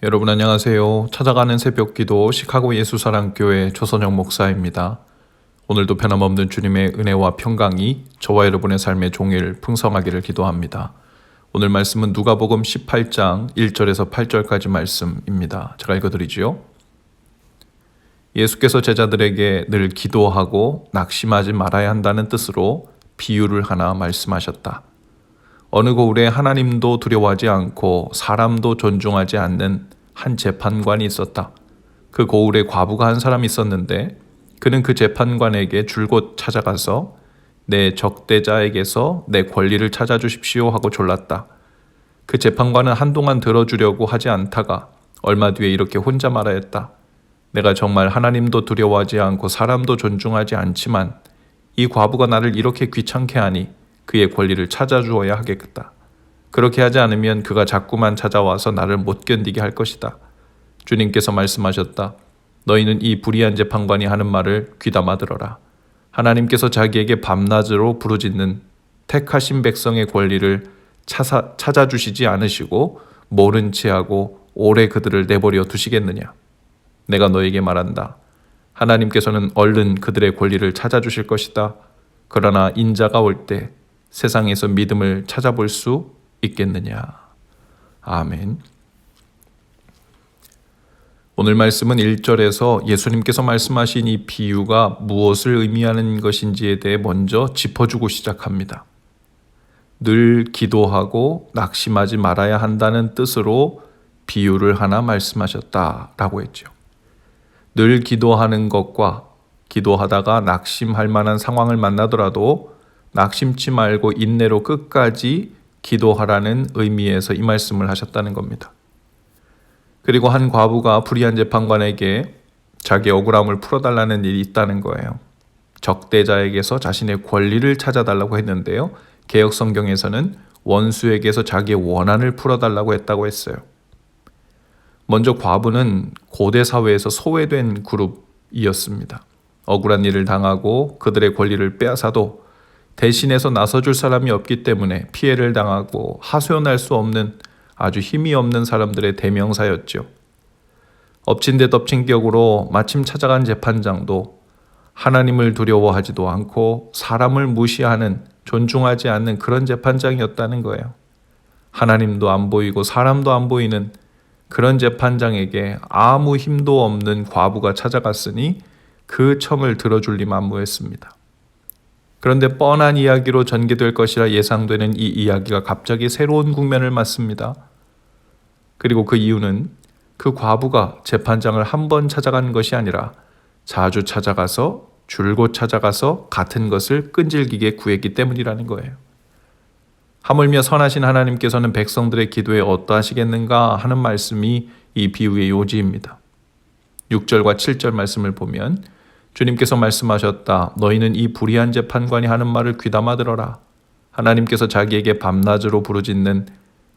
여러분 안녕하세요. 찾아가는 새벽기도 시카고 예수사랑교회 조선영 목사입니다. 오늘도 변함없는 주님의 은혜와 평강이 저와 여러분의 삶의 종일 풍성하기를 기도합니다. 오늘 말씀은 누가복음 18장 1절에서 8절까지 말씀입니다. 제가 읽어드리지요. 예수께서 제자들에게 늘 기도하고 낙심하지 말아야 한다는 뜻으로 비유를 하나 말씀하셨다. 어느 고을에 하나님도 두려워하지 않고 사람도 존중하지 않는 한 재판관이 있었다. 그 고을에 과부가 한 사람이 있었는데 그는 그 재판관에게 줄곧 찾아가서 내 적대자에게서 내 권리를 찾아주십시오 하고 졸랐다. 그 재판관은 한동안 들어주려고 하지 않다가 얼마 뒤에 이렇게 혼자 말하였다. 내가 정말 하나님도 두려워하지 않고 사람도 존중하지 않지만 이 과부가 나를 이렇게 귀찮게 하니 그의 권리를 찾아주어야 하겠다. 그렇게 하지 않으면 그가 자꾸만 찾아와서 나를 못 견디게 할 것이다. 주님께서 말씀하셨다. 너희는 이 불의한 재판관이 하는 말을 귀담아 들어라. 하나님께서 자기에게 밤낮으로 부르짖는 택하신 백성의 권리를 찾아주시지 않으시고 모른 체하고 오래 그들을 내버려 두시겠느냐. 내가 너에게 말한다. 하나님께서는 얼른 그들의 권리를 찾아주실 것이다. 그러나 인자가 올 때 세상에서 믿음을 찾아볼 수 있겠느냐. 아멘. 오늘 말씀은 1절에서 예수님께서 말씀하신 이 비유가 무엇을 의미하는 것인지에 대해 먼저 짚어주고 시작합니다. 늘 기도하고 낙심하지 말아야 한다는 뜻으로 비유를 하나 말씀하셨다라고 했죠. 늘 기도하는 것과 기도하다가 낙심할 만한 상황을 만나더라도 낙심치 말고 인내로 끝까지 기도하라는 의미에서 이 말씀을 하셨다는 겁니다. 그리고 한 과부가 불의한 재판관에게 자기 억울함을 풀어달라는 일이 있다는 거예요. 적대자에게서 자신의 권리를 찾아달라고 했는데요. 개역 성경에서는 원수에게서 자기의 원한을 풀어달라고 했다고 했어요. 먼저 과부는 고대 사회에서 소외된 그룹이었습니다. 억울한 일을 당하고 그들의 권리를 빼앗아도 대신해서 나서줄 사람이 없기 때문에 피해를 당하고 하소연할 수 없는 아주 힘이 없는 사람들의 대명사였죠. 엎친 데 덮친 격으로 마침 찾아간 재판장도 하나님을 두려워하지도 않고 사람을 무시하는 존중하지 않는 그런 재판장이었다는 거예요. 하나님도 안 보이고 사람도 안 보이는 그런 재판장에게 아무 힘도 없는 과부가 찾아갔으니 그 청을 들어줄 리 만무했습니다. 그런데 뻔한 이야기로 전개될 것이라 예상되는 이 이야기가 갑자기 새로운 국면을 맞습니다. 그리고 그 이유는 그 과부가 재판장을 한 번 찾아간 것이 아니라 자주 찾아가서 줄곧 찾아가서 같은 것을 끈질기게 구했기 때문이라는 거예요. 하물며 선하신 하나님께서는 백성들의 기도에 어떠하시겠는가 하는 말씀이 이 비유의 요지입니다. 6절과 7절 말씀을 보면 주님께서 말씀하셨다. 너희는 이 불의한 재판관이 하는 말을 귀담아 들어라. 하나님께서 자기에게 밤낮으로 부르짖는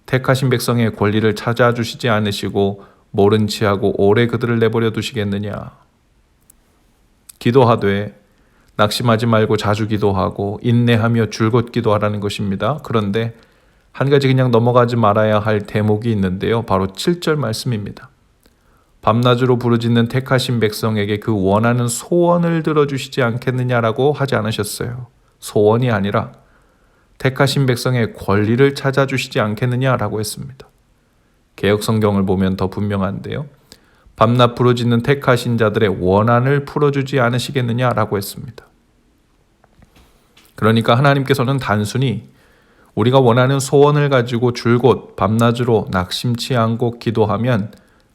택하신 백성의 권리를 찾아주시지 않으시고 모른 체하고 오래 그들을 내버려 두시겠느냐. 기도하되 낙심하지 말고 자주 기도하고 인내하며 줄곧 기도하라는 것입니다. 그런데 한 가지 그냥 넘어가지 말아야 할 대목이 있는데요. 바로 7절 말씀입니다. 밤낮으로 부르짖는 택하신 백성에게 그 원하는 소원을 들어주시지 않겠느냐라고 하지 않으셨어요. 소원이 아니라 택하신 백성의 권리를 찾아주시지 않겠느냐라고 했습니다. 개역 성경을 보면 더 분명한데요. 밤낮 부르짖는 택하신 자들의 원한을 풀어주지 않으시겠느냐라고 했습니다. 그러니까 하나님께서는 단순히 우리가 원하는 소원을 가지고 줄곧 밤낮으로 낙심치 않고 기도하면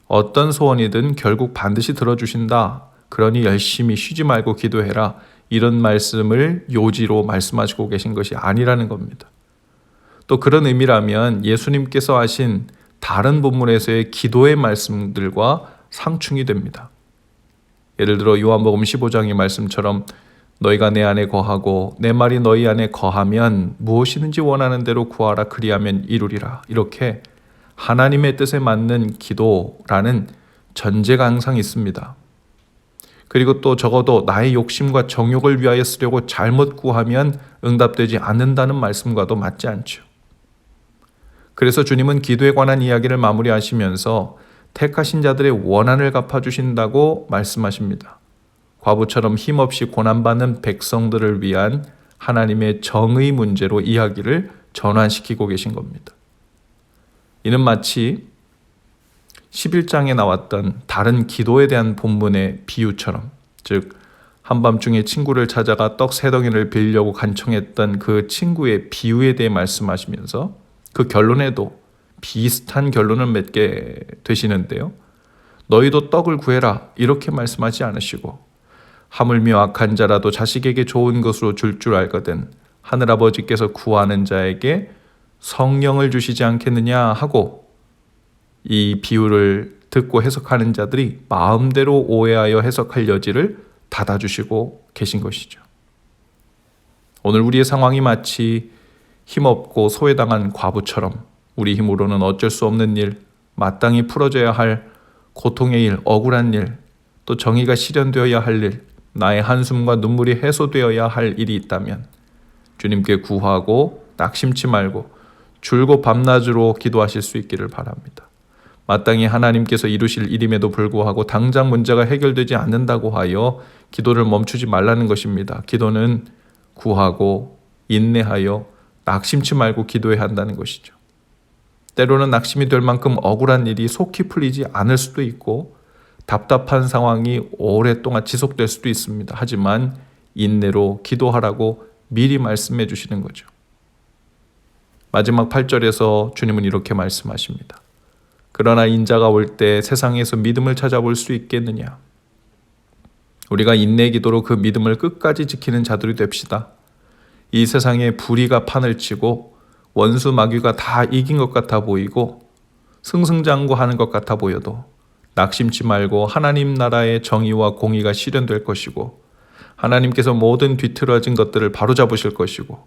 어떤 소원이든 결국 반드시 들어주신다. 그러니 열심히 쉬지 말고 기도해라. 이런 말씀을 요지로 말씀하시고 계신 것이 아니라는 겁니다. 또 그런 의미라면 예수님께서 하신 다른 본문에서의 기도의 말씀들과 상충이 됩니다. 예를 들어 요한복음 15장의 말씀처럼 너희가 내 안에 거하고 내 말이 너희 안에 거하면 무엇이든지 원하는 대로 구하라. 그리하면 이루리라. 이렇게 하나님의 뜻에 맞는 기도라는 전제가 항상 있습니다. 그리고 또 적어도 나의 욕심과 정욕을 위하여 쓰려고 잘못 구하면 응답되지 않는다는 말씀과도 맞지 않죠. 그래서 주님은 기도에 관한 이야기를 마무리하시면서 택하신 자들의 원한을 갚아주신다고 말씀하십니다. 과부처럼 힘없이 고난받는 백성들을 위한 하나님의 정의 문제로 이야기를 전환시키고 계신 겁니다. 이는 마치 11장에 나왔던 다른 기도에 대한 본문의 비유처럼, 즉 한밤중에 친구를 찾아가 떡 3덩이를 빌려고 간청했던 그 친구의 비유에 대해 말씀하시면서 그 결론에도 비슷한 결론을 맺게 되시는데요. 너희도 떡을 구해라 이렇게 말씀하지 않으시고, 하물며 악한 자라도 자식에게 좋은 것으로 줄 알거든 하늘아버지께서 구하는 자에게 성령을 주시지 않겠느냐 하고, 이 비유를 듣고 해석하는 자들이 마음대로 오해하여 해석할 여지를 닫아주시고 계신 것이죠. 오늘 우리의 상황이 마치 힘없고 소외당한 과부처럼 우리 힘으로는 어쩔 수 없는 일, 마땅히 풀어져야 할 고통의 일, 억울한 일, 또 정의가 실현되어야 할 일, 나의 한숨과 눈물이 해소되어야 할 일이 있다면 주님께 구하고 낙심치 말고 줄곧 밤낮으로 기도하실 수 있기를 바랍니다. 마땅히 하나님께서 이루실 일임에도 불구하고 당장 문제가 해결되지 않는다고 하여 기도를 멈추지 말라는 것입니다. 기도는 구하고 인내하여 낙심치 말고 기도해야 한다는 것이죠. 때로는 낙심이 될 만큼 억울한 일이 속히 풀리지 않을 수도 있고 답답한 상황이 오랫동안 지속될 수도 있습니다. 하지만 인내로 기도하라고 미리 말씀해 주시는 거죠. 마지막 8절에서 주님은 이렇게 말씀하십니다. 그러나 인자가 올 때 세상에서 믿음을 찾아볼 수 있겠느냐? 우리가 인내 기도로 그 믿음을 끝까지 지키는 자들이 됩시다. 이 세상에 불의가 판을 치고 원수 마귀가 다 이긴 것 같아 보이고 승승장구하는 것 같아 보여도 낙심치 말고 하나님 나라의 정의와 공의가 실현될 것이고, 하나님께서 모든 뒤틀어진 것들을 바로잡으실 것이고,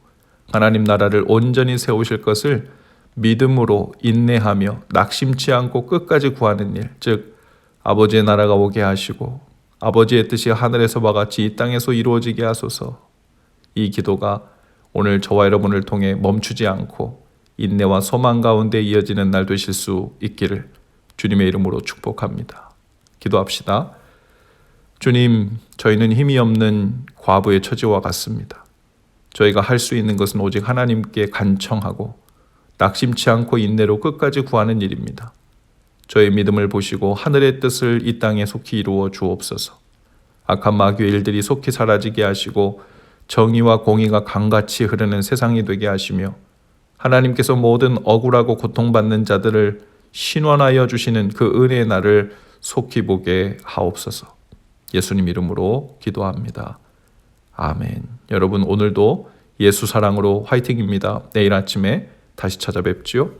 하나님 나라를 온전히 세우실 것을 믿음으로 인내하며 낙심치 않고 끝까지 구하는 일, 즉 아버지의 나라가 오게 하시고 아버지의 뜻이 하늘에서와 같이 이 땅에서 이루어지게 하소서. 이 기도가 오늘 저와 여러분을 통해 멈추지 않고 인내와 소망 가운데 이어지는 날 되실 수 있기를 주님의 이름으로 축복합니다. 기도합시다. 주님, 저희는 힘이 없는 과부의 처지와 같습니다. 저희가 할 수 있는 것은 오직 하나님께 간청하고 낙심치 않고 인내로 끝까지 구하는 일입니다. 저의 믿음을 보시고 하늘의 뜻을 이 땅에 속히 이루어 주옵소서. 악한 마귀의 일들이 속히 사라지게 하시고 정의와 공의가 강같이 흐르는 세상이 되게 하시며, 하나님께서 모든 억울하고 고통받는 자들을 신원하여 주시는 그 은혜의 날을 속히 보게 하옵소서. 예수님 이름으로 기도합니다. 아멘. 여러분, 오늘도 예수 사랑으로 화이팅입니다. 내일 아침에 다시 찾아뵙지요.